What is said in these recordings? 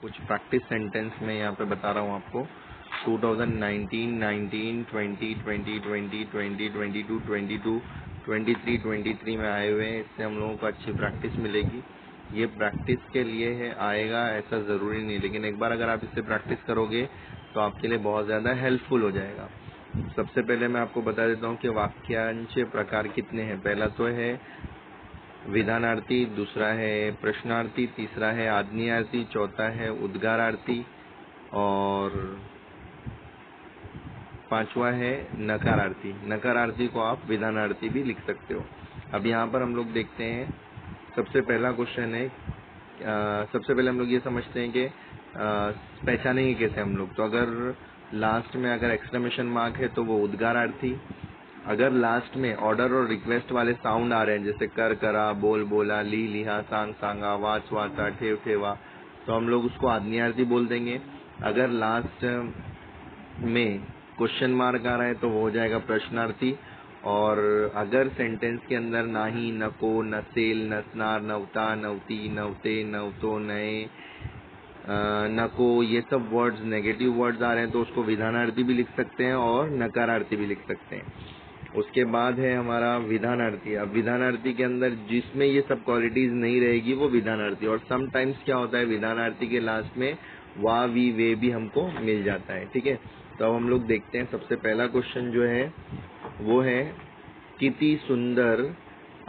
कुछ practice sentence में यहाँ पे बता रहा हूँ आपको। 2019, 19, 20, 20, 20, 20, 22, 22, 23, 23 में आए हुए हैं। इससे हम लोगों को अच्छी प्रैक्टिस मिलेगी। ये प्रैक्टिस के लिए है, आएगा ऐसा ज़रूरी नहीं, लेकिन एक बार अगर आप इससे प्रैक्टिस करोगे तो आपके लिए बहुत ज़्यादा हेल्पफुल हो जाएगा। सबसे पहले मैं आपको बता देता हूँ कि वाक्यांश प्रकार कितने हैं। पहला तो है विधानार्थी, दूसरा है प्रश्नार्थी, तीसरा है आज्ञार्थी, चौथा है उद्गारार्थी और पांचवा है नकारार्थी। नकारार्थी को आप विधानार्थी भी लिख सकते हो। अब यहाँ पर हम लोग देखते हैं, सबसे पहला क्वेश्चन है, सबसे पहले हम लोग ये समझते हैं कि पहचानेंगे कैसे हम लोग। तो अगर लास्ट में अगर एक्सक्लेमेशन मार्क है तो वो उद्गारार्थी। अगर लास्ट में ऑर्डर और रिक्वेस्ट वाले साउंड आ रहे हैं, जैसे कर, करा, बोल, बोला, ली, लिहा, सांग, सांगा, वाच, वाचा, ठेव, ठेवा, तो हम लोग उसको आज्ञार्थी बोल देंगे। अगर लास्ट में क्वेश्चन मार्क आ रहा है तो वो हो जाएगा प्रश्नार्थी। और अगर सेंटेंस के अंदर नाही, नको, नसेल, नसनार, नवता, नवती, नवते, नवतो, नए, नको, ये सब वर्ड्स नेगेटिव वर्ड्स आ रहे हैं तो उसको विधानार्थी भी लिख सकते हैं और नकारार्थी भी लिख सकते हैं। उसके बाद है हमारा विधानार्थी। अब विधानार्थी के अंदर जिसमें ये सब क्वालिटीज नहीं रहेगी वो विधानार्थी। और समटाइम्स क्या होता है, विधानार्थी के लास्ट में वा, वी, वे भी हमको मिल जाता है। ठीक है, तो अब हम लोग देखते हैं। सबसे पहला क्वेश्चन जो है वो है कितनी सुंदर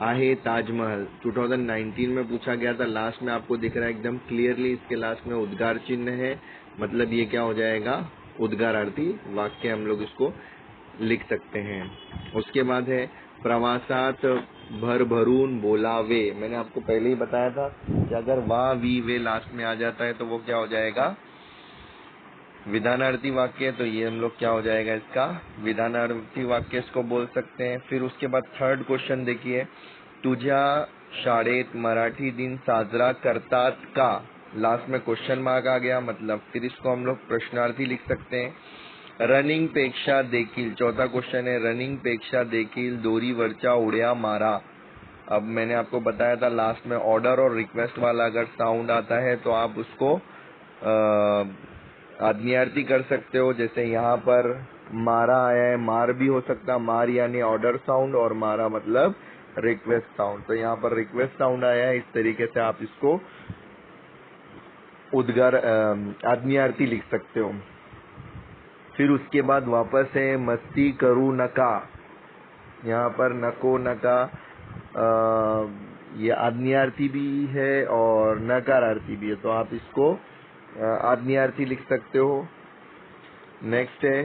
आहे ताजमहल। 2019 में पूछा गया था। लास्ट में आपको दिख रहा है एकदम क्लियरली, इसके लास्ट में उद्गार चिन्ह है, मतलब ये क्या हो जाएगा, उद्गारार्थी वाक्य हम लोग इसको लिख सकते हैं। उसके बाद है प्रवासात भरभरून बोलावे। मैंने आपको पहले ही बताया था कि अगर वा, वी, वे लास्ट में आ जाता है तो वो क्या हो जाएगा, विधानार्थी वाक्य। तो ये हम लोग क्या हो जाएगा, इसका विधानार्थी वाक्य इसको बोल सकते हैं। फिर उसके बाद थर्ड क्वेश्चन देखिए, तुझ्या शाळेत मराठी दिन साजरा करतात का। लास्ट में क्वेश्चन मार्क आ गया, मतलब फिर इसको हम लोग प्रश्नार्थी लिख सकते हैं। रनिंग पेक्षा देखील, चौथा क्वेश्चन है, रनिंग पेक्षा देखील दोरीवरच्या उड्या मारा। अब मैंने आपको बताया था लास्ट में ऑर्डर और रिक्वेस्ट वाला अगर साउंड आता है तो आप उसको आज्ञार्थी कर सकते हो। जैसे यहाँ पर मारा आया है, मार भी हो सकता, मार यानी ऑर्डर साउंड और मारा मतलब रिक्वेस्ट साउंड। तो यहाँ पर रिक्वेस्ट साउंड आया है, इस तरीके से आप इसको उद्गार आज्ञार्थी लिख सकते हो। फिर उसके बाद वापस है मस्ती करू नका। यहाँ पर नको, नका ये आज्ञार्थी भी है और नकारार्थी भी है, तो आप इसको आज्ञार्थी लिख सकते हो। नेक्स्ट है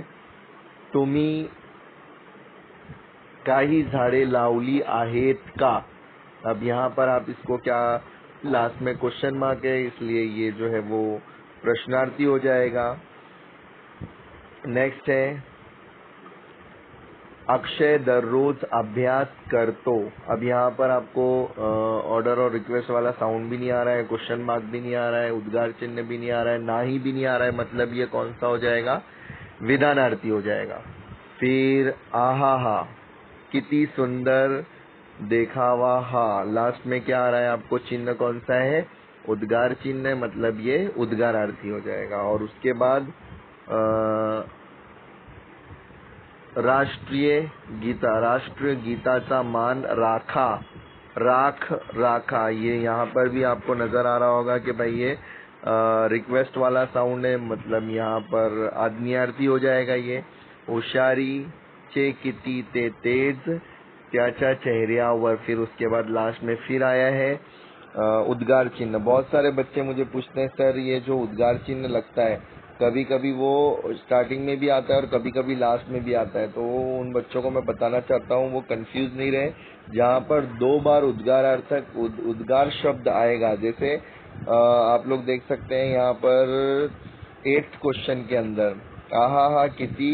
तुम्ही काही झाडे लावली आहेत का। अब यहाँ पर आप इसको क्या, लास्ट में क्वेश्चन मार्क है इसलिए ये जो है वो प्रश्नार्थी हो जाएगा। नेक्स्ट है अक्षय दररोज अभ्यास करतो। अब यहाँ पर आपको ऑर्डर और रिक्वेस्ट वाला साउंड भी नहीं आ रहा है, क्वेश्चन मार्क भी नहीं आ रहा है, उद्गार चिन्ह भी नहीं आ रहा है, ना ही भी नहीं आ रहा है, मतलब ये कौन सा हो जाएगा, विधानार्थी हो जाएगा। फिर आहा हा, कितनी सुंदर देखावा हा, लास्ट में क्या आ रहा है आपको, चिन्ह कौन सा है, उद्गार चिन्ह, मतलब ये उद्गारार्थी हो जाएगा। और उसके बाद राष्ट्रीय गीता, राष्ट्रीय गीताचा मान राखा, राख, राखा, ये यहाँ पर भी आपको नजर आ रहा होगा कि भाई ये रिक्वेस्ट वाला साउंड है, मतलब यहाँ पर आज्ञार्थी हो जाएगा ये। हुशारी चे किती ते तेज त्याच्या चेहऱ्यावर, फिर उसके बाद लास्ट में फिर आया है उद्गार चिन्ह। बहुत सारे बच्चे मुझे पूछते हैं सर ये जो उद्गार चिन्ह लगता है, कभी कभी वो स्टार्टिंग में भी आता है और कभी कभी लास्ट में भी आता है, तो उन बच्चों को मैं बताना चाहता हूँ वो कंफ्यूज नहीं रहे। जहाँ पर 2 बार उद्गारार्थक उद्गार शब्द आएगा, जैसे आप लोग देख सकते हैं यहाँ पर 8th क्वेश्चन के अंदर आहा हा किती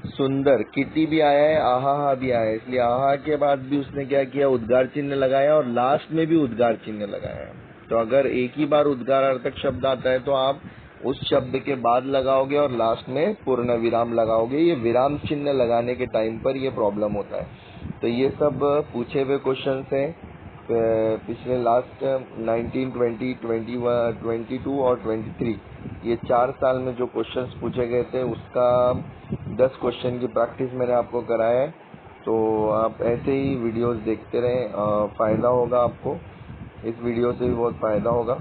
सुंदर, किती भी आया है, आहा हा भी आया है, इसलिए आहा के बाद भी उसने क्या किया, उद्गार चिन्ह लगाया और लास्ट में भी उद्गार चिन्ह लगाया है। तो अगर एक ही बार उद्गारार्थक शब्द आता है तो आप उस शब्द के बाद लगाओगे और लास्ट में पूर्ण विराम लगाओगे। ये विराम चिन्ह लगाने के टाइम पर ये प्रॉब्लम होता है। तो ये सब पूछे हुए क्वेश्चंस हैं। पिछले लास्ट 19, 20, 21, 22 और 23 ये 4 साल में जो क्वेश्चंस पूछे गए थे उसका 10 क्वेश्चन की प्रैक्टिस मैंने आपको कराया है। तो आप ऐसे ही वीडियोस देखते रहें, फ़ायदा होगा आपको, इस वीडियो से भी बहुत फ़ायदा होगा।